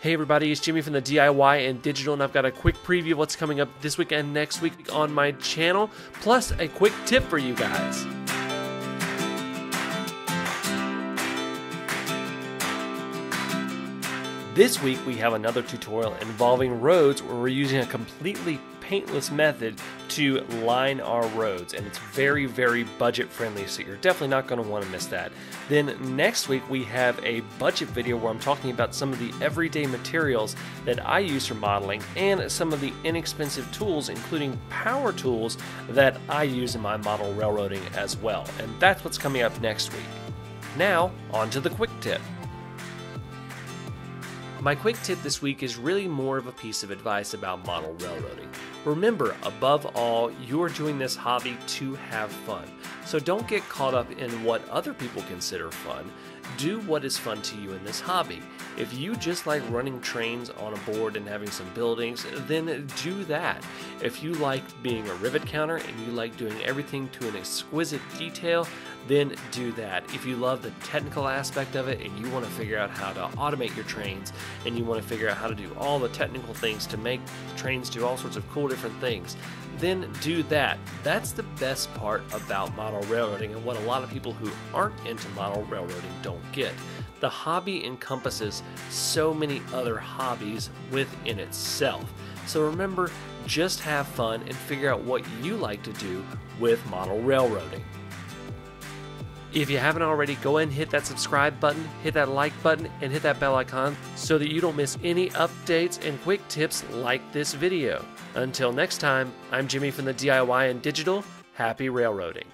Hey everybody, it's Jimmy from the DIY and Digital, and I've got a quick preview of what's coming up this week and next week on my channel, plus a quick tip for you guys. This week we have another tutorial involving roads where we're using a completely paintless method to line our roads, and it's very budget friendly, so you're definitely not going to want to miss that. Then next week we have a budget video where I'm talking about some of the everyday materials that I use for modeling and some of the inexpensive tools, including power tools, that I use in my model railroading as well. And that's what's coming up next week. Now, on to the quick tip. My quick tip this week is really more of a piece of advice about model railroading. Remember, above all, you're doing this hobby to have fun. So don't get caught up in what other people consider fun. Do what is fun to you in this hobby. If you just like running trains on a board and having some buildings, then do that. If you like being a rivet counter and you like doing everything to an exquisite detail, then do that. If you love the technical aspect of it and you want to figure out how to automate your trains and you want to figure out how to do all the technical things to make trains do all sorts of cool different things, then do that. That's the best part about model railroading and what a lot of people who aren't into model railroading don't get. The hobby encompasses so many other hobbies within itself. So remember, just have fun and figure out what you like to do with model railroading. If you haven't already, go ahead and hit that subscribe button, hit that like button, and hit that bell icon so that you don't miss any updates and quick tips like this video. Until next time, I'm Jimmy from the DIY and Digital. Happy railroading.